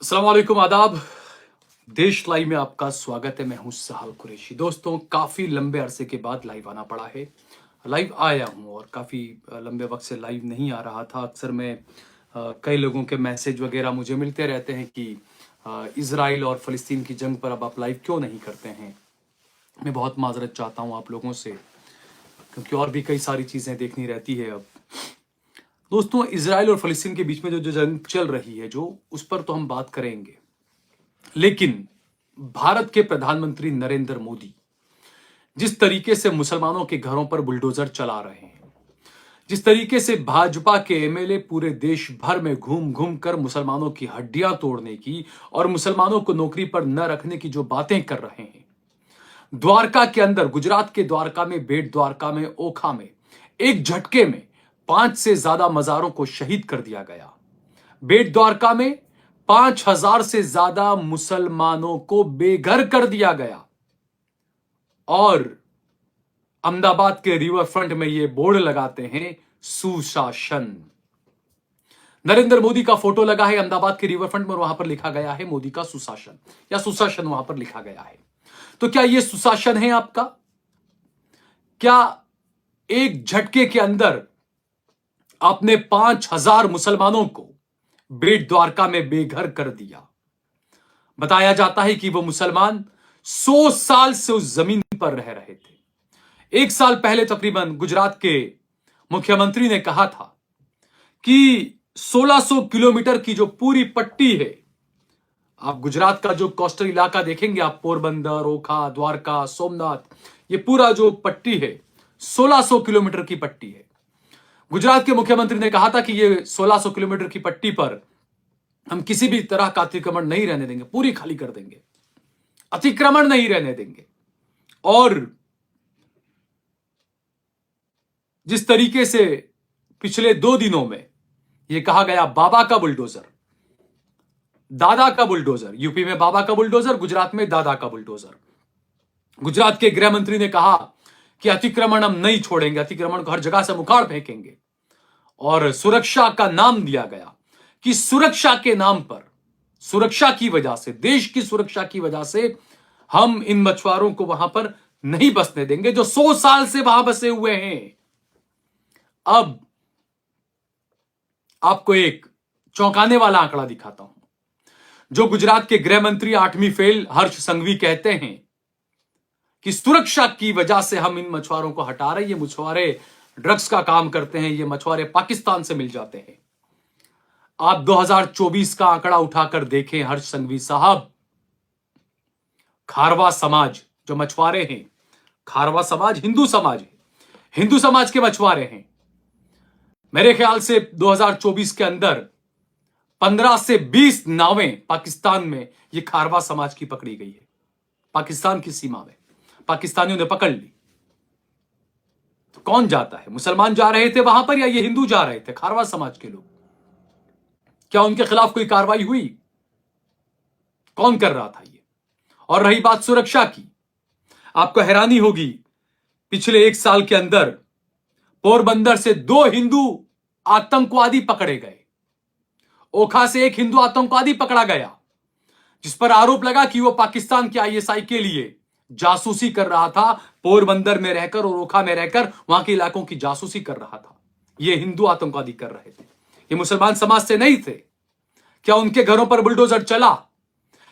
अस्सलाम वालेकुम, आदाब। देश लाइव में आपका स्वागत है। मैं हूं सहाल कुरैशी। दोस्तों, काफी लंबे अरसे के बाद लाइव आना पड़ा है। लाइव आया हूं और काफी लंबे वक्त से लाइव नहीं आ रहा था। अक्सर मैं कई लोगों के मैसेज वगैरह मुझे मिलते रहते हैं कि इजराइल और फलस्तीन की जंग पर अब आप लाइव क्यों नहीं करते हैं। मैं बहुत माजरत चाहता हूं आप लोगों से, क्योंकि और भी कई सारी चीजें देखनी रहती है। अब दोस्तों, इजराइल और फलस्तीन के बीच में जो जंग चल रही है, जो उस पर तो हम बात करेंगे, लेकिन भारत के प्रधानमंत्री नरेंद्र मोदी जिस तरीके से मुसलमानों के घरों पर बुलडोजर चला रहे हैं, जिस तरीके से भाजपा के एमएलए पूरे देश भर में घूम घूम कर मुसलमानों की हड्डियां तोड़ने की और मुसलमानों को नौकरी पर न रखने की जो बातें कर रहे हैं, द्वारका के अंदर, गुजरात के द्वारका में, बेट द्वारका में, ओखा में एक झटके में 5 से ज्यादा मजारों को शहीद कर दिया गया। बेट द्वारका में 5,000 से ज्यादा मुसलमानों को बेघर कर दिया गया। और अहमदाबाद के रिवर फ्रंट में ये बोर्ड लगाते हैं, सुशासन। नरेंद्र मोदी का फोटो लगा है अहमदाबाद के रिवर फ्रंट में और वहां पर लिखा गया है मोदी का सुशासन, या सुशासन वहां पर लिखा गया है। तो क्या ये सुशासन है आपका? क्या एक झटके के अंदर आपने 5,000 मुसलमानों को बेट द्वारका में बेघर कर दिया? बताया जाता है कि वो मुसलमान 100 साल से उस जमीन पर रह रहे थे। 1 साल पहले तकरीबन गुजरात के मुख्यमंत्री ने कहा था कि 1600 किलोमीटर की जो पूरी पट्टी है, आप गुजरात का जो कोस्टल इलाका देखेंगे, आप पोरबंदर, ओखा, द्वारका, सोमनाथ, ये पूरा जो पट्टी है 1600 किलोमीटर की पट्टी है। गुजरात के मुख्यमंत्री ने कहा था कि ये 1600 किलोमीटर की पट्टी पर हम किसी भी तरह का अतिक्रमण नहीं रहने देंगे, पूरी खाली कर देंगे, अतिक्रमण नहीं रहने देंगे। और जिस तरीके से पिछले 2 दिनों में यह कहा गया, बाबा का बुलडोजर, दादा का बुलडोजर, यूपी में बाबा का बुलडोजर, गुजरात में दादा का बुलडोजर। गुजरात के गृह मंत्री ने कहा कि अतिक्रमण हम नहीं छोड़ेंगे, अतिक्रमण को हर जगह से मुखाड़ फेंकेंगे। और सुरक्षा का नाम दिया गया कि सुरक्षा के नाम पर, सुरक्षा की वजह से, देश की सुरक्षा की वजह से हम इन मछुआरों को वहां पर नहीं बसने देंगे जो 100 साल से वहां बसे हुए हैं। अब आपको एक चौंकाने वाला आंकड़ा दिखाता हूं। जो गुजरात के गृह मंत्री 8वीं फेल हर्ष संघवी कहते हैं कि सुरक्षा की वजह से हम इन मछुआरों को हटा रहे, ये मछुआरे ड्रग्स का काम करते हैं, ये मछुआरे पाकिस्तान से मिल जाते हैं। आप 2024 का आंकड़ा उठाकर देखें हर्ष संघवी साहब, खारवा समाज जो मछुआरे हैं, खारवा समाज हिंदू समाज है, हिंदू समाज के मछुआरे हैं। मेरे ख्याल से 2024 के अंदर 15 से 20 नावें पाकिस्तान में ये खारवा समाज की पकड़ी गई है। पाकिस्तान की सीमा में पाकिस्तानियों ने पकड़ ली। तो कौन जाता है? मुसलमान जा रहे थे वहां पर या ये हिंदू जा रहे थे, खारवा समाज के लोग? क्या उनके खिलाफ कोई कार्रवाई हुई? कौन कर रहा था ये? और रही बात सुरक्षा की, आपको हैरानी होगी, पिछले 1 साल के अंदर पोरबंदर से 2 हिंदू आतंकवादी पकड़े गए। ओखा से 1 हिंदू आतंकवादी पकड़ा गया, जिस पर आरोप लगा कि वो पाकिस्तान के आईएसआई के लिए जासूसी कर रहा था। पोरबंदर में रहकर और ओखा में रहकर वहां के इलाकों की जासूसी कर रहा था। ये हिंदू आतंकवादी कर रहे थे, ये मुसलमान समाज से नहीं थे। क्या उनके घरों पर बुलडोजर चला?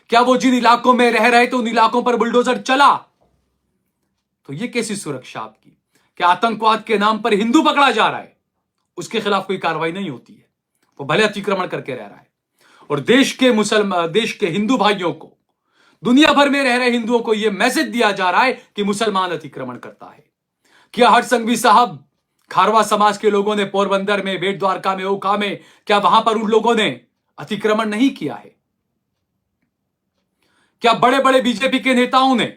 क्या वो जिन इलाकों में रह रहे थे उन इलाकों पर बुलडोजर चला? तो ये कैसी सुरक्षा आपकी? क्या आतंकवाद के नाम पर हिंदू पकड़ा जा रहा है, उसके खिलाफ कोई कार्रवाई नहीं होती है? वो भले अतिक्रमण करके रह रहा है। और देश के हिंदू भाइयों को, दुनिया भर में रह रहे हिंदुओं को यह मैसेज दिया जा रहा है कि मुसलमान अतिक्रमण करता है। क्या हर्ष संघवी साहब, खारवा समाज के लोगों ने पोरबंदर में, बेट द्वारका में, ओखा में, क्या वहां पर उन लोगों ने अतिक्रमण नहीं किया है? क्या बड़े बड़े बीजेपी के नेताओं ने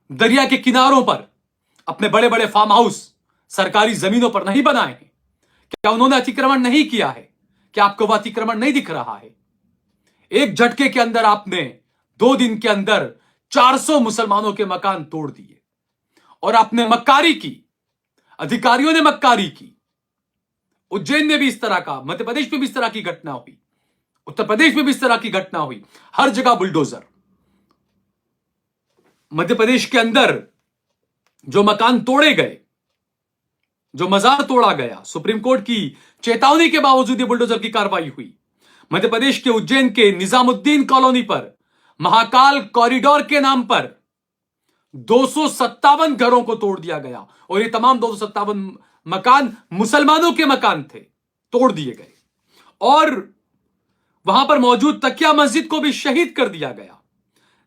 दरिया के किनारों पर अपने बड़े बड़े फार्म हाउस सरकारी जमीनों पर नहीं बनाए हैं? क्या उन्होंने अतिक्रमण नहीं किया है? क्या आपको वह अतिक्रमण नहीं दिख रहा है? एक झटके के अंदर आपने 2 दिन के अंदर 400 मुसलमानों के मकान तोड़ दिए और आपने मक्कारी की, अधिकारियों ने मक्कारी की। उज्जैन में भी इस तरह का, मध्य प्रदेश में भी इस तरह की घटना हुई। उत्तर प्रदेश में भी इस तरह की घटना हुई, हर जगह बुलडोजर। मध्य प्रदेश के अंदर जो मकान तोड़े गए, जो मजार तोड़ा गया, सुप्रीम कोर्ट की चेतावनी के बावजूद ये बुलडोजर की कार्रवाई हुई। मध्य प्रदेश के उज्जैन के निजामुद्दीन कॉलोनी पर महाकाल कॉरिडोर के नाम पर 257 घरों को तोड़ दिया गया और ये तमाम 257 मकान मुसलमानों के मकान थे, तोड़ दिए गए। और वहां पर मौजूद तकिया मस्जिद को भी शहीद कर दिया गया,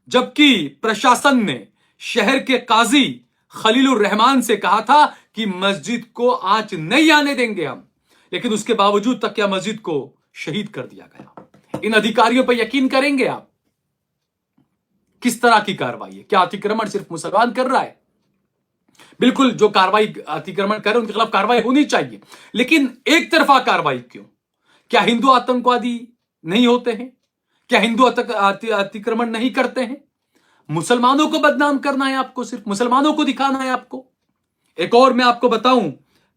जबकि प्रशासन ने शहर के काजी खलीलुर रहमान से कहा था कि मस्जिद को आंच नहीं आने देंगे हम, लेकिन उसके बावजूद तकिया मस्जिद को शहीद कर दिया गया। इन अधिकारियों पर यकीन करेंगे आप? किस तरह की कार्रवाई है? क्या अतिक्रमण सिर्फ मुसलमान कर रहा है? बिल्कुल, जो कार्रवाई अतिक्रमण कर रहे हैं उनके खिलाफ कार्रवाई होनी चाहिए, लेकिन एक तरफा कार्रवाई क्यों? क्या हिंदू आतंकवादी नहीं होते हैं? क्या हिंदू अतिक्रमण नहीं करते हैं? मुसलमानों को बदनाम करना है आपको, सिर्फ मुसलमानों को दिखाना है आपको। एक और मैं आपको बताऊं,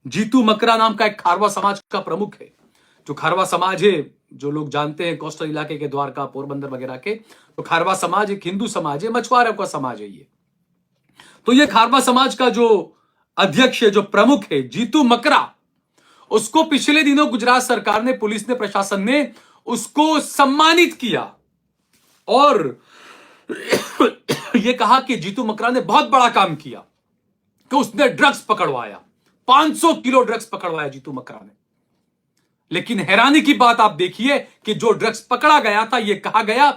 जीतू मकरा नाम का एक खारवा समाज का प्रमुख है। जो खारवा समाज है, जो लोग जानते हैं कोस्टल इलाके के, द्वारका, पोरबंदर वगैरह के, तो खारवा समाज एक हिंदू समाज है, मछुआरों का समाज है ये। तो ये खारवा समाज का जो अध्यक्ष है, जो प्रमुख है, जीतू मकरा, उसको पिछले दिनों गुजरात सरकार ने, पुलिस ने, प्रशासन ने उसको सम्मानित किया और यह कहा कि जीतू मकरा ने बहुत बड़ा काम किया कि उसने ड्रग्स पकड़वाया, 500 किलो ड्रग्स पकड़वाया जीतू मकरा ने। लेकिन हैरानी की बात आप देखिए कि जो ड्रग्स पकड़ा गया था, यह कहा गया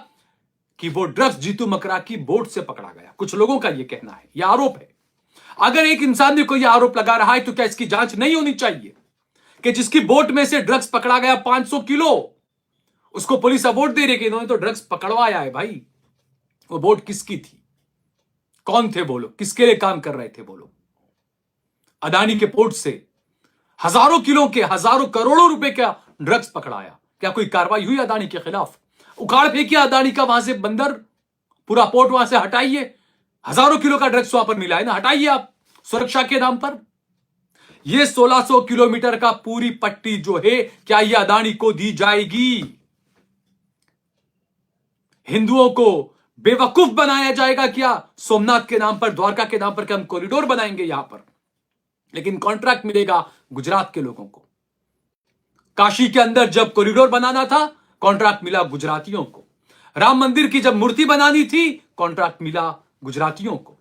कि वो ड्रग्स जीतू मकरा की बोट से पकड़ा गया। कुछ लोगों का यह कहना है, यह आरोप है। अगर एक इंसान ने कोई आरोप लगा रहा है तो क्या इसकी जांच नहीं होनी चाहिए कि जिसकी बोट में से ड्रग्स पकड़ा गया 500 किलो, उसको पुलिस अवार्ड दे रही कि इन्होंने तो ड्रग्स पकड़वाया है। भाई, वो बोट किसकी थी? कौन थे वो लोग? किसके लिए काम कर रहे थे वो लोग? अदानी के पोर्ट से हजारों किलो के, हजारों करोड़ों रुपए का ड्रग्स पकड़ाया। क्या कोई कार्रवाई हुई अदानी के खिलाफ? उखाड़ फेंकिया अदानी का वहां से बंदर, पूरा पोर्ट वहां से हटाइए। हजारों किलो का ड्रग्स वहां पर मिला है ना, हटाइए आप सुरक्षा के नाम पर। यह 1600 किलोमीटर का पूरी पट्टी जो है, क्या यह अदानी को दी जाएगी? हिंदुओं को बेवकूफ बनाया जाएगा क्या? सोमनाथ के नाम पर, द्वारका के नाम पर कि हम कॉरिडोर बनाएंगे यहां पर, लेकिन कॉन्ट्रैक्ट मिलेगा गुजरात के लोगों को। काशी के अंदर जब कॉरिडोर बनाना था, कॉन्ट्रैक्ट मिला गुजरातियों को। राम मंदिर की जब मूर्ति बनानी थी, कॉन्ट्रैक्ट मिला गुजरातियों को।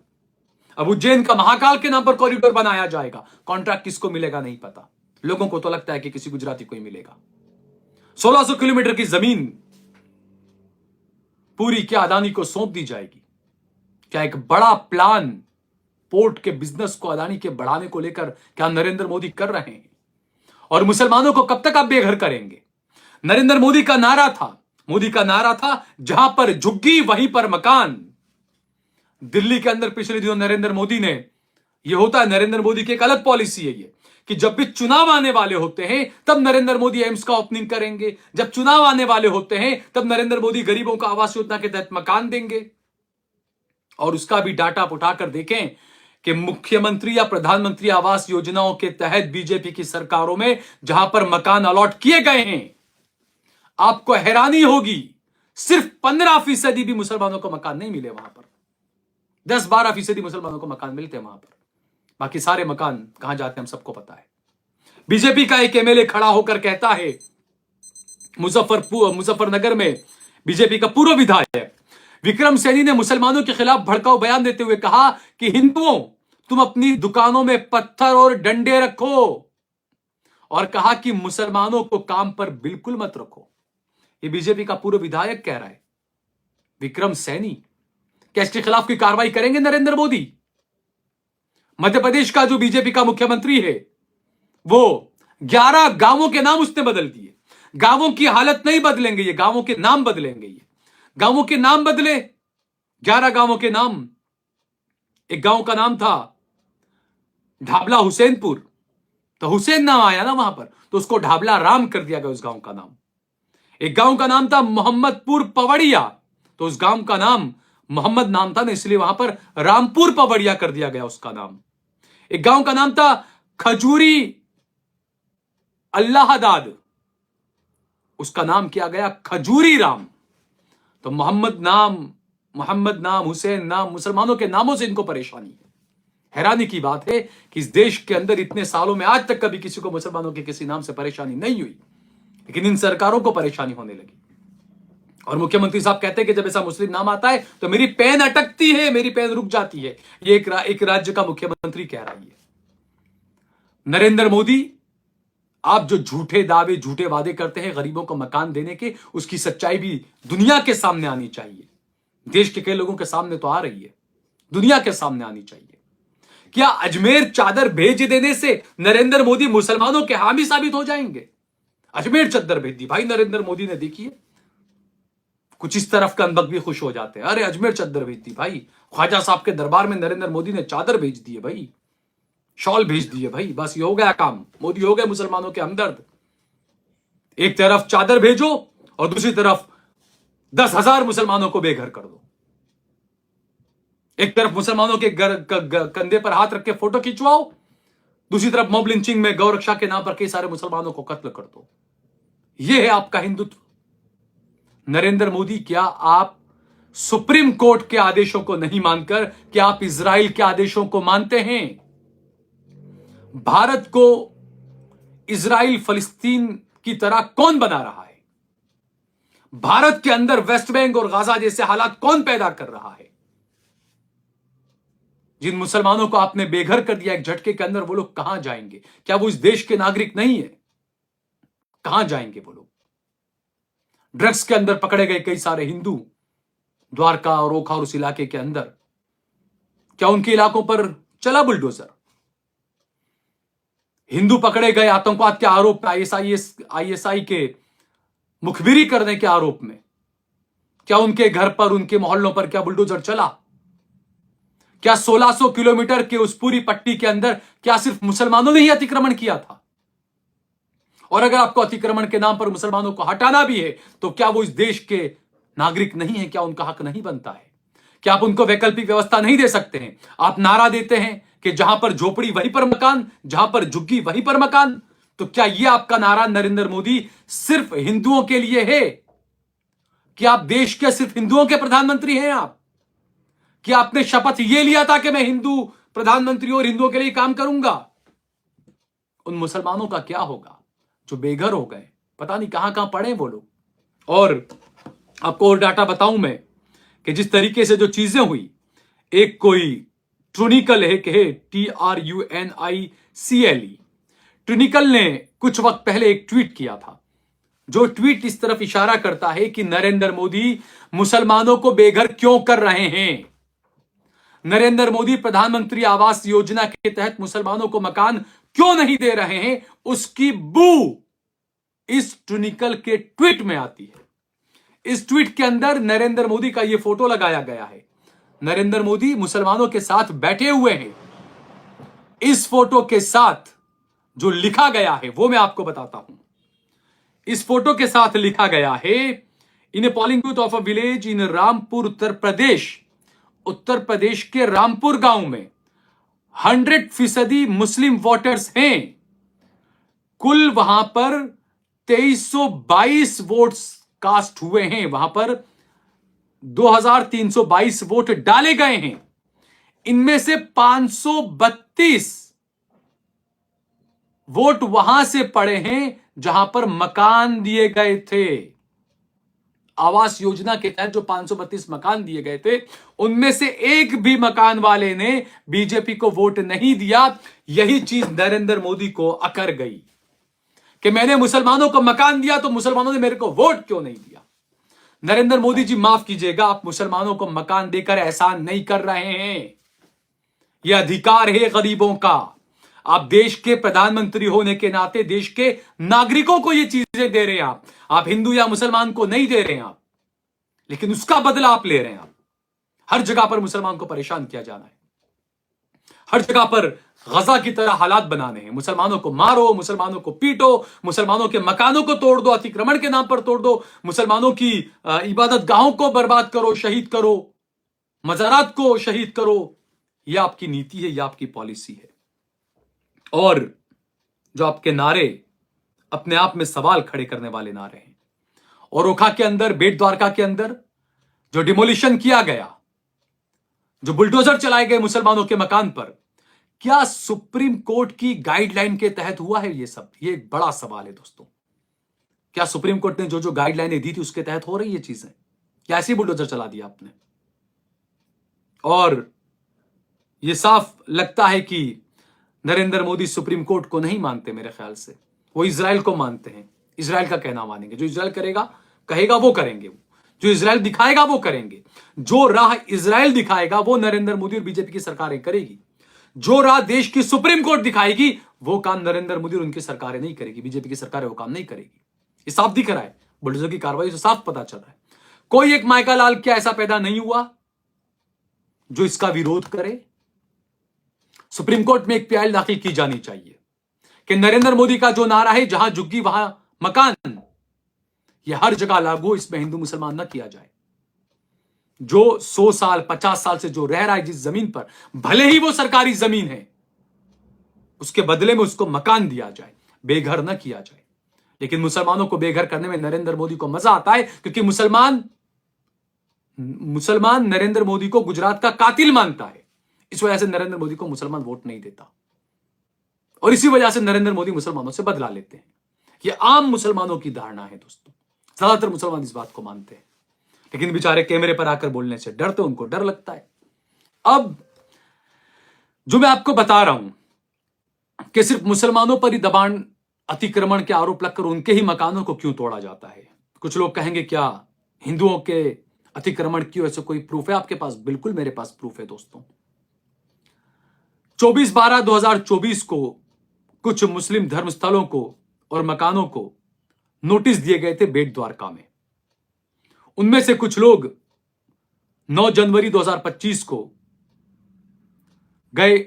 अब उज्जैन का महाकाल के नाम पर कॉरिडोर बनाया जाएगा, कॉन्ट्रैक्ट किसको मिलेगा नहीं पता। लोगों को तो लगता है कि किसी गुजराती को ही मिलेगा। 1600 किलोमीटर की जमीन पूरी क्या अदानी को सौंप दी जाएगी? क्या एक बड़ा प्लान पोर्ट के बिजनेस को, अदानी के बढ़ाने को लेकर क्या नरेंद्र मोदी कर रहे हैं? और मुसलमानों को कब तक आप बेघर करेंगे? नरेंद्र मोदी का नारा था जहां पर झुग्गी वहीं पर मकान। दिल्ली के अंदर पिछले दिनों नरेंद्र मोदी ने, यह होता है नरेंद्र मोदी की एक अलग पॉलिसी है ये, कि जब भी चुनाव आने वाले होते हैं तब नरेंद्र मोदी एम्स का ओपनिंग करेंगे, जब चुनाव आने वाले होते हैं तब नरेंद्र मोदी गरीबों को आवास योजना के तहत मकान देंगे। और उसका भी डाटा आप उठाकर देखें कि मुख्यमंत्री या प्रधानमंत्री आवास योजनाओं के तहत बीजेपी की सरकारों में जहां पर मकान अलॉट किए गए हैं, आपको हैरानी होगी, सिर्फ 15% भी मुसलमानों को मकान नहीं मिले वहां पर। 10-12% मुसलमानों को मकान मिलते हैं वहां पर, बाकी सारे मकान कहां जाते हैं हम सबको पता है। बीजेपी का एक एमएलए खड़ा होकर कहता है, मुजफ्फरनगर में बीजेपी का पूर्व विधायक विक्रम सैनी ने मुसलमानों के खिलाफ भड़काऊ बयान देते हुए कहा कि हिंदुओं, तुम अपनी दुकानों में पत्थर और डंडे रखो, और कहा कि मुसलमानों को काम पर बिल्कुल मत रखो। ये बीजेपी का पूर्व विधायक कह रहा है, विक्रम सैनी। क्या इसके खिलाफ कोई कार्रवाई करेंगे नरेंद्र मोदी? मध्य प्रदेश का जो बीजेपी का मुख्यमंत्री है, वो 11 गांवों के नाम उसने बदल दिए। गांवों की हालत नहीं बदलेंगे ये, गांवों के नाम बदलेंगे ये। गांवों के नाम बदले, 11 गांवों के नाम। एक गांव का नाम था ढाबला हुसैनपुर, तो हुसैन नाम आया ना वहां पर, तो उसको ढाबला राम कर दिया गया उस गांव का नाम। एक गांव का नाम था मोहम्मदपुर पवड़िया, तो उस गांव का नाम मोहम्मद नाम था ना, इसलिए वहां पर रामपुर पवड़िया कर दिया गया उसका नाम। एक गांव का नाम था खजूरी अल्लाहदाद, उसका नाम किया गया खजूरी राम। तो मोहम्मद नाम, हुसैन नाम, मुसलमानों के नामों से इनको परेशानी है। हैरानी की बात है कि इस देश के अंदर इतने सालों में आज तक कभी किसी को मुसलमानों के किसी नाम से परेशानी नहीं हुई, लेकिन इन सरकारों को परेशानी होने लगी। और मुख्यमंत्री साहब कहते हैं कि जब ऐसा मुस्लिम नाम आता है तो मेरी पेन अटकती है, मेरी पेन रुक जाती है। ये एक राज्य का मुख्यमंत्री कह रहा है। नरेंद्र मोदी, आप जो झूठे दावे, झूठे वादे करते हैं गरीबों को मकान देने के, उसकी सच्चाई भी दुनिया के सामने आनी चाहिए। देश के कई लोगों के सामने तो आ रही है, दुनिया के सामने आनी चाहिए। क्या अजमेर चादर भेज देने से नरेंद्र मोदी मुसलमानों के हामी साबित हो जाएंगे? अजमेर चादर भेज दी भाई नरेंद्र मोदी ने, देखिए कुछ इस तरफ का अनबक भी खुश हो जाते हैं। अरे अजमेर चादर भेज दी भाई, ख्वाजा साहब के दरबार में नरेंद्र मोदी ने चादर भेज दी है भाई, शॉल भेज दी है भाई, बस ये हो गया काम। मोदी हो गए मुसलमानों के हमदर्द। एक तरफ चादर भेजो और दूसरी तरफ 10,000 मुसलमानों को बेघर कर दो। एक तरफ मुसलमानों के कंधे पर हाथ रख के फोटो खिंचवाओ, दूसरी तरफ मॉब लिंचिंग में गौरक्षा के नाम पर कई सारे मुसलमानों को कत्ल कर दो। यह है आपका हिंदुत्व। नरेंद्र मोदी, क्या आप सुप्रीम कोर्ट के आदेशों को नहीं मानकर क्या आप इजराइल के आदेशों को मानते हैं? भारत को इजराइल फलस्तीन की तरह कौन बना रहा है? भारत के अंदर वेस्ट बैंक और गाजा जैसे हालात कौन पैदा कर रहा है? जिन मुसलमानों को आपने बेघर कर दिया एक झटके के अंदर, वो लोग कहां जाएंगे? क्या वो इस देश के नागरिक नहीं है? कहां जाएंगे वो लोग? ड्रग्स के अंदर पकड़े गए कई सारे हिंदू द्वारका और ओखा और उस इलाके के अंदर, क्या उनके इलाकों पर चला बुलडोजर? हिंदू पकड़े गए आतंकवाद के आरोप में, आईएसआई के मुखबिरी करने के आरोप में, क्या उनके घर पर, उनके मोहल्लों पर क्या बुलडोजर चला? क्या 1600 किलोमीटर के उस पूरी पट्टी के अंदर क्या सिर्फ मुसलमानों ने ही अतिक्रमण किया था? और अगर आपको अतिक्रमण के नाम पर मुसलमानों को हटाना भी है तो क्या वो इस देश के नागरिक नहीं है? क्या उनका हक नहीं बनता है? क्या आप उनको वैकल्पिक व्यवस्था नहीं दे सकते हैं? आप नारा देते हैं कि जहां पर झोपड़ी वहीं पर मकान, जहां पर झुग्गी वहीं पर मकान। तो क्या यह आपका नारा नरेंद्र मोदी सिर्फ हिंदुओं के लिए है? क्या आप देश के सिर्फ हिंदुओं के प्रधानमंत्री हैं? आप क्या आपने शपथ यह लिया था कि मैं हिंदू प्रधानमंत्री और हिंदुओं के लिए काम करूंगा? उन मुसलमानों का क्या होगा जो बेघर हो गए? पता नहीं कहां कहां पड़े वो लोग। और आपको और डाटा बताऊं मैं कि जिस तरीके से जो चीजें हुई, एक कोई ट्रूनिकल है कि TRUNICLE, ट्रूनिकल ने कुछ वक्त पहले एक ट्वीट किया था, जो ट्वीट इस तरफ इशारा करता है कि नरेंद्र मोदी मुसलमानों को बेघर क्यों कर रहे हैं? नरेंद्र मोदी प्रधानमंत्री आवास योजना के तहत मुसलमानों को मकान क्यों नहीं दे रहे हैं? उसकी बू इस ट्रूनिकल के ट्वीट में आती है। इस ट्वीट के अंदर नरेंद्र मोदी का यह फोटो लगाया गया है। नरेंद्र मोदी मुसलमानों के साथ बैठे हुए हैं। इस फोटो के साथ जो लिखा गया है वो मैं आपको बताता हूं। इस फोटो के साथ लिखा गया है, in a polling booth of a village in Rampur, Uttar Pradesh के रामपुर गांव में 100% मुस्लिम वोटर्स हैं। कुल वहां पर 2322 वोट्स कास्ट हुए हैं, वहां पर 2322 वोट डाले गए हैं। इनमें से 532 वोट वहां से पड़े हैं जहां पर मकान दिए गए थे। आवास योजना के तहत जो 532 मकान दिए गए थे, उनमें से एक भी मकान वाले ने बीजेपी को वोट नहीं दिया। यही चीज नरेंद्र मोदी को अकर गई कि मैंने मुसलमानों को मकान दिया तो मुसलमानों ने मेरे को वोट क्यों नहीं दिया। नरेंद्र मोदी जी, माफ कीजिएगा, आप मुसलमानों को मकान देकर एहसान नहीं कर रहे हैं। यह अधिकार है गरीबों का। आप देश के प्रधानमंत्री होने के नाते देश के नागरिकों को ये चीजें दे रहे हैं। आप हिंदू या मुसलमान को नहीं दे रहे हैं आप, लेकिन उसका बदला आप ले रहे हैं। आप हर जगह पर मुसलमान को परेशान किया जाना है, हर जगह पर गजा की तरह हालात बनाने हैं। मुसलमानों को मारो, मुसलमानों को पीटो, मुसलमानों के मकानों को तोड़ दो, अतिक्रमण के नाम पर तोड़ दो, मुसलमानों की इबादत गाहों को बर्बाद करो, शहीद करो, मज़ारात को शहीद करो। यह आपकी नीति है, यह आपकी पॉलिसी है। और जो आपके नारे अपने आप में सवाल खड़े करने वाले नारे हैं, और ओखा के अंदर, बेट द्वारका के अंदर जो डिमोलिशन किया गया, जो बुलडोजर चलाए गए मुसलमानों के मकान पर, क्या सुप्रीम कोर्ट की गाइडलाइन के तहत हुआ है ये सब? ये एक बड़ा सवाल है दोस्तों। क्या सुप्रीम कोर्ट ने जो जो गाइडलाइनें दी थी उसके तहत हो रही ये चीजें? क्या ऐसी बुलडोजर चला दिया आपने? और ये साफ लगता है कि नरेंद्र मोदी सुप्रीम कोर्ट को नहीं मानते। मेरे ख्याल से वो इजराइल को मानते हैं। इजराइल का कहना मानेंगे। जो इजराइल कहेगा वो करेंगे। जो इजराइल दिखाएगा वो करेंगे। जो राह इजराइल दिखाएगा वो नरेंद्र मोदी और बीजेपी की सरकारें करेगी। जो राह देश की सुप्रीम कोर्ट दिखाएगी वो काम नरेंद्र मोदी और उनकी सरकारें नहीं करेगी। बीजेपी की सरकारें वो काम नहीं करेगी। ये साफ दिख रहा है। बुलडोजर की कार्रवाई से साफ पता चल रहा है। कोई एक माइका लाल क्या ऐसा पैदा नहीं हुआ जो इसका विरोध करे? सुप्रीम कोर्ट में एक पीआईएल दाखिल की जानी चाहिए कि नरेंद्र मोदी का जो नारा है, जहां झुग्गी वहां मकान, यह हर जगह लागू, इसमें हिंदू मुसलमान न किया जाए। जो 100 साल 50 साल से जो रह रहा है जिस जमीन पर, भले ही वो सरकारी जमीन है, उसके बदले में उसको मकान दिया जाए, बेघर न किया जाए। लेकिन मुसलमानों को बेघर करने में नरेंद्र मोदी को मजा आता है, क्योंकि मुसलमान नरेंद्र मोदी को गुजरात का कातिल मानता है। इस वजह से नरेंद्र मोदी को मुसलमान वोट नहीं देता और इसी वजह से नरेंद्र मोदी मुसलमानों से बदला लेते हैं। यह आम मुसलमानों की धारणा है दोस्तों। ज्यादातर मुसलमान इस बात को मानते हैं, लेकिन बेचारे कैमरे पर आकर बोलने से डरते, उनको डर लगता है। अब जो मैं आपको बता रहा हूं कि सिर्फ मुसलमानों पर ही दबाण, अतिक्रमण के आरोप लगकर उनके ही मकानों को क्यों तोड़ा जाता है? कुछ लोग कहेंगे क्या हिंदुओं के अतिक्रमण की वजह से कोई प्रूफ है आपके पास? बिल्कुल मेरे पास प्रूफ है दोस्तों। 24/12/2024 को कुछ मुस्लिम धर्मस्थलों को और मकानों को नोटिस दिए गए थे बेट द्वारका में। उनमें से कुछ लोग 9 जनवरी 2025 को गए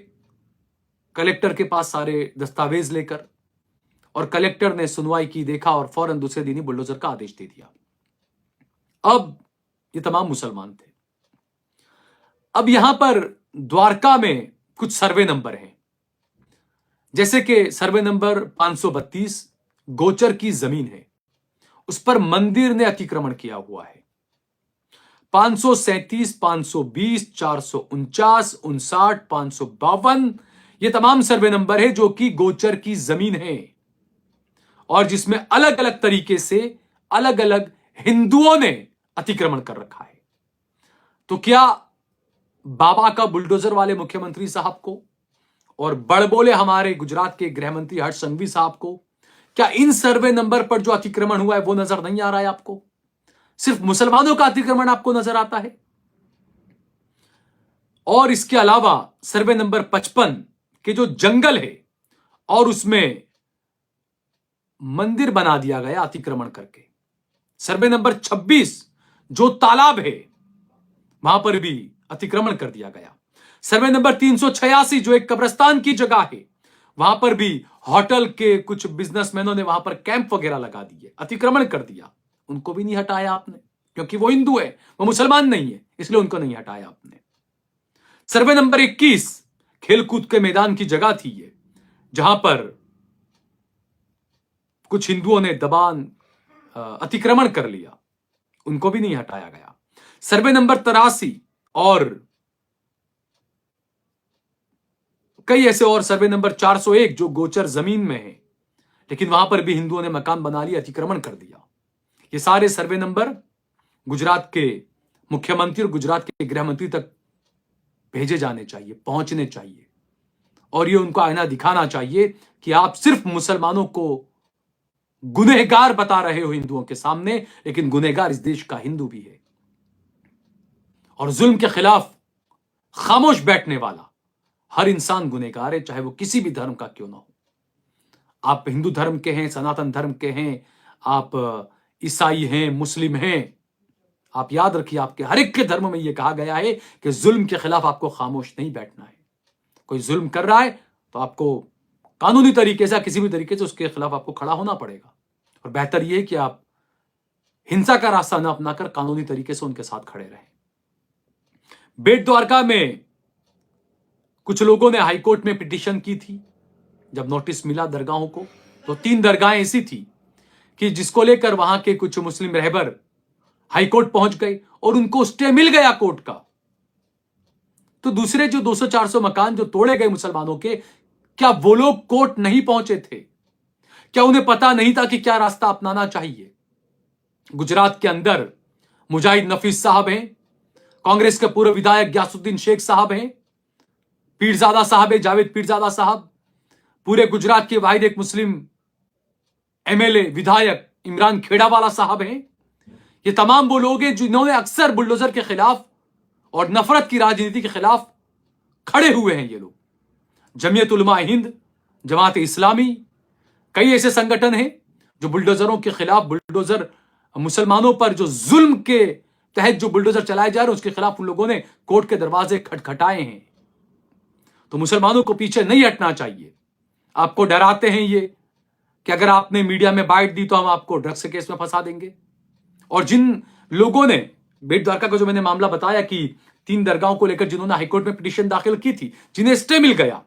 कलेक्टर के पास सारे दस्तावेज लेकर, और कलेक्टर ने सुनवाई की, देखा और फौरन दूसरे दिन ही बुलडोजर का आदेश दे दिया। अब ये तमाम मुसलमान थे। अब यहां पर द्वारका में कुछ सर्वे नंबर हैं, जैसे कि सर्वे नंबर 532 गोचर की जमीन है, उस पर मंदिर ने अतिक्रमण किया हुआ है। 537, 520, 449, 59, 552 ये तमाम सर्वे नंबर है जो कि गोचर की जमीन है और जिसमें अलग अलग तरीके से अलग अलग हिंदुओं ने अतिक्रमण कर रखा है। तो क्या बाबा का बुलडोजर वाले मुख्यमंत्री साहब को और बड़बोले हमारे गुजरात के गृह मंत्री हर्ष संघवी साहब को, क्या इन सर्वे नंबर पर जो अतिक्रमण हुआ है वो नजर नहीं आ रहा है आपको? सिर्फ मुसलमानों का अतिक्रमण आपको नजर आता है? और इसके अलावा सर्वे नंबर 55 के जो जंगल है और उसमें मंदिर बना दिया गया अतिक्रमण करके। सर्वे नंबर 26 जो तालाब है वहां पर भी अतिक्रमण कर दिया गया। सर्वे नंबर 386 जो एक कब्रिस्तान की जगह है, वहां पर भी होटल के कुछ बिजनेसमैनों ने वहां पर कैंप वगैरह लगा दिए, अतिक्रमण कर दिया। उनको भी नहीं हटाया आपने, क्योंकि वो हिंदू है, वो मुसलमान नहीं है, इसलिए उनको नहीं हटाया आपने। सर्वे नंबर 21 खेलकूद के मैदान की जगह थी ये, जहां पर कुछ हिंदुओं ने अतिक्रमण कर लिया, उनको भी नहीं हटाया गया। सर्वे नंबर 83 और कई ऐसे और सर्वे नंबर 401 जो गोचर जमीन में है, लेकिन वहां पर भी हिंदुओं ने मकान बना लिया, अतिक्रमण कर दिया। ये सारे सर्वे नंबर गुजरात के मुख्यमंत्री और गुजरात के गृह मंत्री तक भेजे जाने चाहिए, पहुंचने चाहिए, और ये उनको आईना दिखाना चाहिए कि आप सिर्फ मुसलमानों को गुनहगार बता रहे हो हिंदुओं के सामने, लेकिन गुनहगार इस देश का हिंदू भी है। और जुल्म के खिलाफ खामोश बैठने वाला हर इंसान गुनहगार है, चाहे वो किसी भी धर्म का क्यों ना हो। आप हिंदू धर्म के हैं, सनातन धर्म के हैं, आप ईसाई हैं, मुस्लिम हैं, आप याद रखिए आपके हर एक के धर्म में यह कहा गया है कि जुल्म के खिलाफ आपको खामोश नहीं बैठना है। कोई जुल्म कर रहा है तो आपको कानूनी तरीके से, किसी भी तरीके से उसके खिलाफ आपको खड़ा होना पड़ेगा, और बेहतर यह है कि आप हिंसा का रास्ता न अपनाकर कानूनी तरीके से उनके साथ खड़े रहें। बेट द्वारका में कुछ लोगों ने हाईकोर्ट में पिटीशन की थी जब नोटिस मिला दरगाहों को, तो 3 दरगाहें ऐसी थी कि जिसको लेकर वहां के कुछ मुस्लिम रहबर हाईकोर्ट पहुंच गए और उनको स्टे मिल गया कोर्ट का। तो दूसरे जो 200-400 मकान जो तोड़े गए मुसलमानों के, क्या वो लोग कोर्ट नहीं पहुंचे थे? क्या उन्हें पता नहीं था कि क्या रास्ता अपनाना चाहिए? गुजरात के अंदर मुजाहिद नफीस साहब हैं, कांग्रेस के पूर्व विधायक ग्यासुद्दीन शेख साहब हैं, पीरजादा साहब है, जावेद पीरजादा साहब, पूरे गुजरात के वाहिद एक मुस्लिम एमएलए विधायक इमरान खेड़ावाला साहब हैं। ये तमाम वो लोग हैं जिन्होंने अक्सर बुलडोजर के खिलाफ और नफरत की राजनीति के खिलाफ खड़े हुए हैं। ये लोग जमीयत उलमा हिंद, जमात इस्लामी, कई ऐसे संगठन हैं जो बुलडोजरों के खिलाफ, बुलडोजर मुसलमानों पर जो जुल्म के तहत जो बुलडोजर चलाए जा रहे हैं उसके खिलाफ उन लोगों ने कोर्ट के दरवाजे खटखटाए हैं। तो मुसलमानों को पीछे नहीं हटना चाहिए। आपको डराते हैं ये कि अगर आपने मीडिया में बाइट दी तो हम आपको ड्रग्स के केस में फंसा देंगे। और जिन लोगों ने बेट द्वारका का जो मैंने मामला बताया कि 3 दरगाहों को लेकर जिन्होंने हाईकोर्ट में पिटीशन दाखिल की थी, जिन्हें स्टे मिल गया,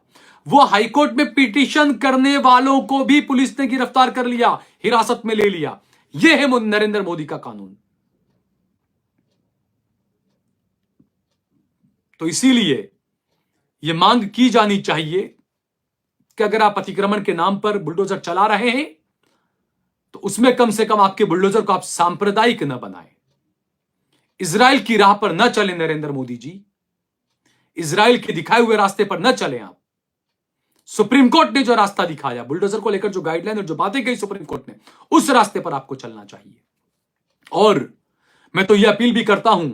वो हाईकोर्ट में पिटीशन करने वालों को भी पुलिस ने गिरफ्तार कर लिया, हिरासत में ले लिया। यह है नरेंद्र मोदी का कानून। तो इसीलिए यह मांग की जानी चाहिए कि अगर आप अतिक्रमण के नाम पर बुलडोजर चला रहे हैं तो उसमें कम से कम आपके बुलडोजर को आप सांप्रदायिक न बनाएं। इजराइल की राह पर न चले नरेंद्र मोदी जी, इजराइल के दिखाए हुए रास्ते पर न चलें आप। सुप्रीम कोर्ट ने जो रास्ता दिखाया बुलडोजर को लेकर, जो गाइडलाइन और जो बातें कही सुप्रीम कोर्ट ने, उस रास्ते पर आपको चलना चाहिए। और मैं तो यह अपील भी करता हूं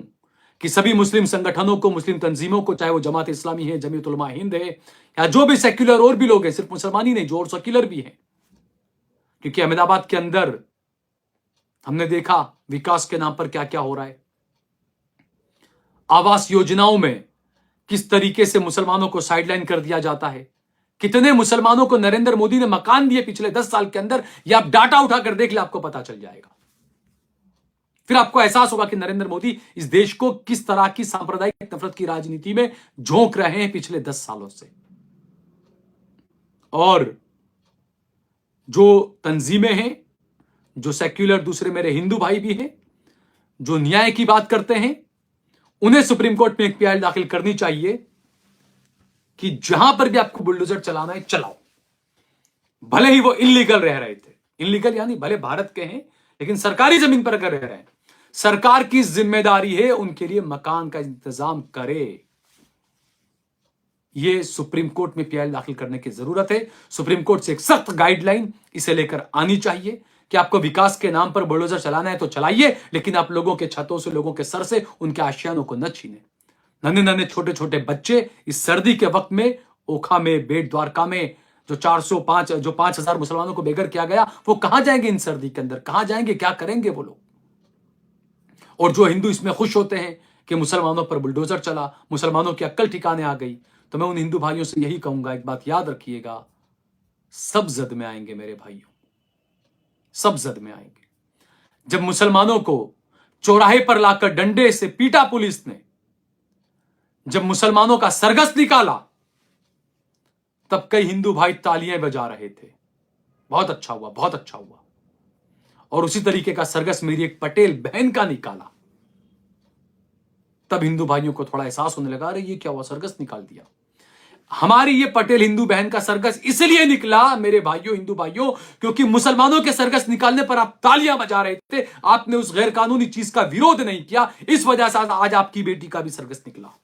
कि सभी मुस्लिम संगठनों को, मुस्लिम तंजीमों को, चाहे वो जमात इस्लामी है, जमीयत उलमा हिंद है, या जो भी सेक्युलर और भी लोग हैं, सिर्फ मुसलमान ही नहीं, जो और सेक्युलर भी हैं, क्योंकि अहमदाबाद के अंदर हमने देखा विकास के नाम पर क्या क्या हो रहा है। आवास योजनाओं में किस तरीके से मुसलमानों को साइडलाइन कर दिया जाता है। कितने मुसलमानों को नरेंद्र मोदी ने मकान दिए पिछले 10 साल के अंदर, यह आप डाटा उठाकर देख ले, आपको पता चल जाएगा। फिर आपको एहसास होगा कि नरेंद्र मोदी इस देश को किस तरह की सांप्रदायिक नफरत की राजनीति में झोंक रहे हैं पिछले 10 सालों से। और जो तंजीमें हैं, जो सेक्युलर दूसरे मेरे हिंदू भाई भी हैं, जो न्याय की बात करते हैं, उन्हें सुप्रीम कोर्ट में एक पीआई दाखिल करनी चाहिए कि जहां पर भी आपको बुलडोजर चलाना है चलाओ, भले ही वो इल्लीगल रह रहे थे। इल्लीगल यानी भले भारत के हैं लेकिन सरकारी जमीन पर अगर रह रहे हैं, सरकार की जिम्मेदारी है उनके लिए मकान का इंतजाम करे। ये सुप्रीम कोर्ट में पीआई दाखिल करने की जरूरत है। सुप्रीम कोर्ट से एक सख्त गाइडलाइन इसे लेकर आनी चाहिए कि आपको विकास के नाम पर बुलडोजर चलाना है तो चलाइए, लेकिन आप लोगों के छतों से, लोगों के सर से उनके आशियानों को न छीने। नन्हे नन्हे छोटे छोटे बच्चे इस सर्दी के वक्त में ओखा में, बेट द्वारका में जो 5,000 मुसलमानों को बेघर किया गया, वो कहां जाएंगे इन सर्दी के अंदर? कहां जाएंगे? क्या करेंगे वो लोग? और जो हिंदू इसमें खुश होते हैं कि मुसलमानों पर बुलडोजर चला, मुसलमानों की अक्ल ठिकाने आ गई, तो मैं उन हिंदू भाइयों से यही कहूंगा, एक बात याद रखिएगा, सब जद में आएंगे मेरे भाइयों, सब जद में आएंगे। जब मुसलमानों को चौराहे पर लाकर डंडे से पीटा पुलिस ने, जब मुसलमानों का सरगस निकाला, तब कई हिंदू भाई तालियां बजा रहे थे। बहुत अच्छा हुआ, बहुत अच्छा हुआ। और उसी तरीके का सरगस मेरी एक पटेल बहन का निकाला, तब हिंदू भाइयों को थोड़ा एहसास होने लगा, अरे ये क्या हुआ, सरगस निकाल दिया। हमारी ये पटेल हिंदू बहन का सरगस इसलिए निकला मेरे भाइयों, हिंदू भाइयों, क्योंकि मुसलमानों के सरगस निकालने पर आप तालियां बजा रहे थे, आपने उस गैर कानूनी चीज का विरोध नहीं किया। इस वजह से आज आपकी बेटी का भी सरगस निकला।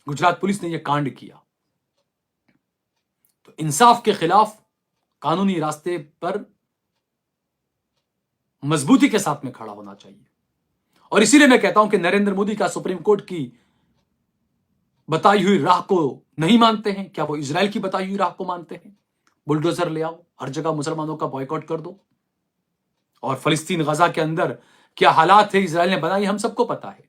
गुजरात पुलिस ने यह कांड किया। तो इंसाफ के खिलाफ कानूनी रास्ते पर मजबूती के साथ में खड़ा होना चाहिए। और इसीलिए मैं कहता हूं कि नरेंद्र मोदी का सुप्रीम कोर्ट की बताई हुई राह को नहीं मानते हैं, क्या वो इजराइल की बताई हुई राह को मानते हैं? बुलडोजर ले आओ, हर जगह मुसलमानों का बॉयकॉट कर दो। और फलस्तीन, गजा के अंदर क्या हालात है इजराइल ने बनाई, हम सबको पता है।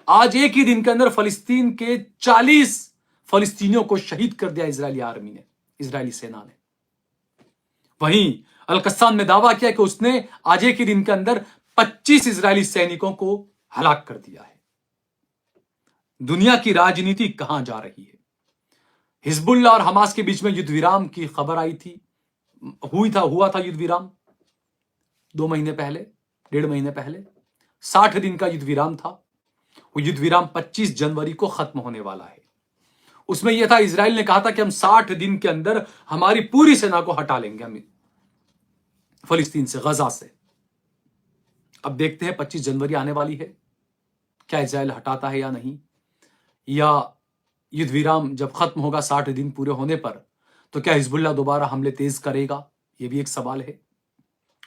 आज एक ही दिन के अंदर फलस्तीन के 40 फलस्तीनियों को शहीद कर दिया इजरायली आर्मी ने, इजरायली सेना ने। वहीं अल-कस्साम ने दावा किया कि उसने आज एक ही दिन के अंदर 25 इजरायली सैनिकों को हलाक कर दिया है। दुनिया की राजनीति कहां जा रही है? हिजबुल्लाह और हमास के बीच में युद्ध विराम की खबर आई थी, हुआ था युद्ध विराम। 2 महीने पहले, 1.5 महीने पहले 60 दिन का युद्ध विराम था। वो युद्ध विराम 25 जनवरी को खत्म होने वाला है। उसमें यह था, इजराइल ने कहा था कि हम 60 दिन के अंदर हमारी पूरी सेना को हटा लेंगे हम फलस्तीन से, गजा से। अब देखते हैं 25 जनवरी आने वाली है, क्या इजराइल हटाता है या नहीं, या युद्ध विराम जब खत्म होगा 60 दिन पूरे होने पर तो क्या हिजबुल्लाह दोबारा हमले तेज करेगा, यह भी एक सवाल है।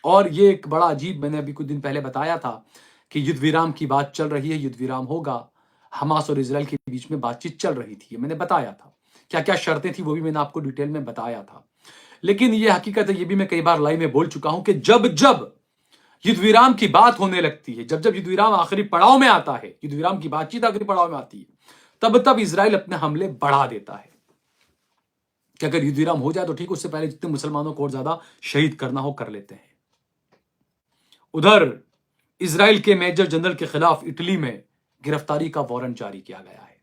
और ये एक बड़ा अजीब, मैंने अभी कुछ दिन पहले बताया था कि युद्ध विराम की बात चल रही है, युद्ध विराम होगा, हमास और इजराइल के बीच में बातचीत चल रही थी, मैंने बताया था क्या क्या शर्तें थी, वो भी मैंने आपको डिटेल में बताया था। लेकिन ये हकीकत है, ये भी मैं कई बार लाइव में बोल चुका हूं कि जब जब युद्ध विराम की बात होने लगती है, जब जब युद्ध विराम आखिरी पड़ाव में आता है, युद्ध विराम की बातचीत आखिरी पड़ाव में आती है, तब तब इजराइल अपने हमले बढ़ा देता है कि अगर युद्ध विराम हो जाए तो ठीक, उससे पहले जितने मुसलमानों को और ज्यादा शहीद करना हो कर लेते हैं। उधर इजराइल के मेजर जनरल के खिलाफ इटली में गिरफ्तारी का वारंट जारी किया गया है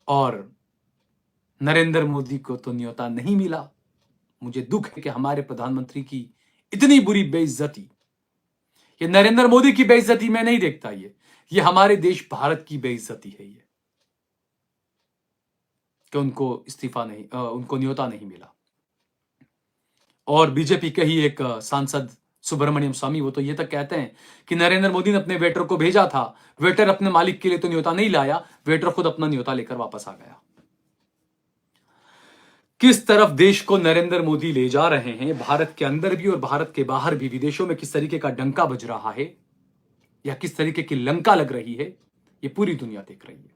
और नरेंद्र मोदी को तो न्योता नहीं मिला। मुझे दुख है कि हमारे प्रधानमंत्री की इतनी बुरी बेइज्जती, ये नरेंद्र मोदी की बेइज्जती मैं नहीं देखता, ये हमारे देश भारत की बेइज्जती है, ये कि उनको इस्तीफा नहीं, उनको न्योता नहीं मिला। और बीजेपी के ही एक सांसद सुब्रमण्यम स्वामी, वो तो ये तक कहते हैं कि नरेंद्र मोदी ने अपने वेटर को भेजा था, वेटर अपने मालिक के लिए तो न्योता नहीं लाया, वेटर खुद अपना न्योता लेकर वापस आ गया। किस तरफ देश को नरेंद्र मोदी ले जा रहे हैं, भारत के अंदर भी और भारत के बाहर भी, विदेशों में किस तरीके का डंका बज रहा है या किस तरीके की लंका लग रही है, ये पूरी दुनिया देख रही है।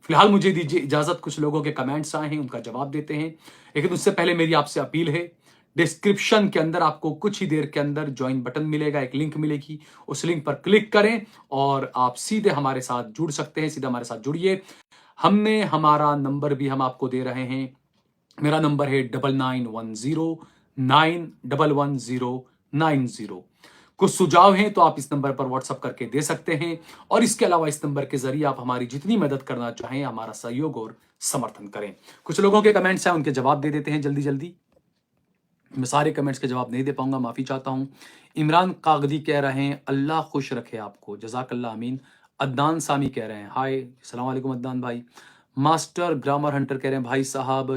फिलहाल मुझे दीजिए इजाजत, कुछ लोगों के कमेंट्स आए हैं, उनका जवाब देते हैं। लेकिन उससे पहले मेरी आपसे अपील है, डिस्क्रिप्शन के अंदर आपको कुछ ही देर के अंदर ज्वाइन बटन मिलेगा, एक लिंक मिलेगी, उस लिंक पर क्लिक करें और आप सीधे हमारे साथ जुड़ सकते हैं, सीधे हमारे साथ जुड़िए। हमने हमारा नंबर भी हम आपको दे रहे हैं, मेरा नंबर है 991091111090। कुछ सुझाव हैं तो आप इस नंबर पर व्हाट्सएप करके दे सकते हैं, और इसके अलावा इस नंबर के जरिए आप हमारी जितनी मदद करना चाहें, हमारा सहयोग और समर्थन करें। कुछ लोगों के कमेंट्स हैं, उनके जवाब दे देते हैं जल्दी जल्दी। मैं सारे कमेंट्स के जवाब नहीं दे पाऊंगा, माफी चाहता हूं। इमरान कागदी कह रहे हैं अल्लाह खुश रखे आपको, जजाकल्ला आमीन। अदनान सामी कह रहे हैं हाय, अस्सलाम वालेकुम अदनान भाई। मास्टर ग्रामर हंटर कह रहे हैं भाई साहब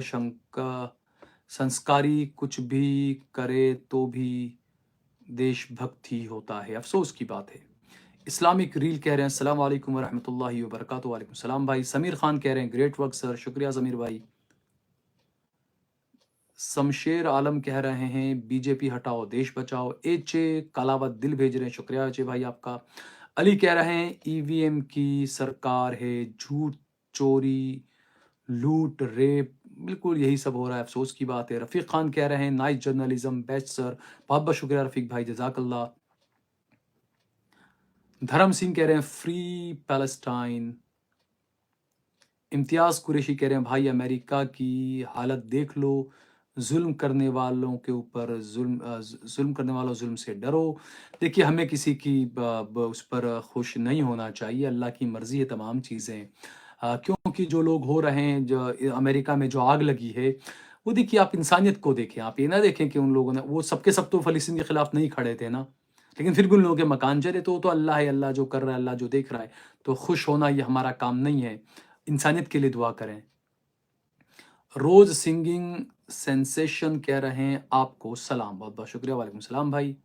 संस्कारी कुछ भी करे तो भी देशभक्ति होता है, अफसोस की बात है। इस्लामिक रील कह रहे हैं अस्सलाम वालेकुम व रहमतुल्लाहि व बरकातुहू। वालेकुम सलाम भाई। समीर खान कह रहे हैं ग्रेट वर्क सर, शुक्रिया समीर भाई। शमशेर आलम कह रहे हैं बीजेपी हटाओ देश बचाओ। एचे कालावत दिल भेज रहे हैं, शुक्रिया एचे भाई आपका। अली कह रहे हैं ईवीएम की सरकार है, झूठ चोरी लूट रेप, बिल्कुल यही सब हो रहा है, अफसोस की बात है। रफीक खान कह रहे हैं नाइस जर्नलिज्म बेस्ट सर, बहुत बहुत शुक्रिया रफीक भाई, जजाकल्ला। धर्म सिंह कह रहे हैं फ्री पैलेस्टाइन। इम्तियाज कुरैशी कह रहे हैं भाई अमेरिका की हालत देख लो, जुल्म करने वालों के ऊपर जुल्म करने वालों जुल्म से डरो। देखिए हमें किसी की उस पर खुश नहीं होना चाहिए, अल्लाह की मर्जी है तमाम चीज़ें। क्योंकि जो लोग हो रहे हैं, जो अमेरिका में जो आग लगी है, वो देखिए आप इंसानियत को देखें, आप ये ना देखें कि उन लोगों ने, वो सबके सब तो फ़लस्तीन के खिलाफ नहीं खड़े थे ना, लेकिन फिर भी उन लोगों के मकान जले, तो अल्लाह है, अल्लाह जो कर रहा है, अल्लाह जो देख रहा है। तो खुश होना ये हमारा काम नहीं है, इंसानियत के लिए दुआ करें। रोज सिंगिंग सेंसेशन कह रहे हैं आपको सलाम, बहुत बहुत शुक्रिया, वालेकुम सलाम भाई।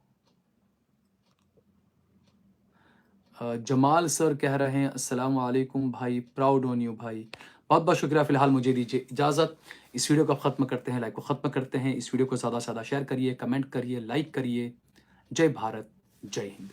जमाल सर कह रहे हैं अस्सलाम वालेकुम भाई, प्राउड ऑन यू भाई, बहुत बहुत शुक्रिया। फिलहाल मुझे दीजिए इजाज़त, इस वीडियो को ख़त्म करते हैं, लाइव को ख़त्म करते हैं। इस वीडियो को ज़्यादा से ज़्यादा शेयर करिए, कमेंट करिए, लाइक करिए। जय भारत, जय हिंद।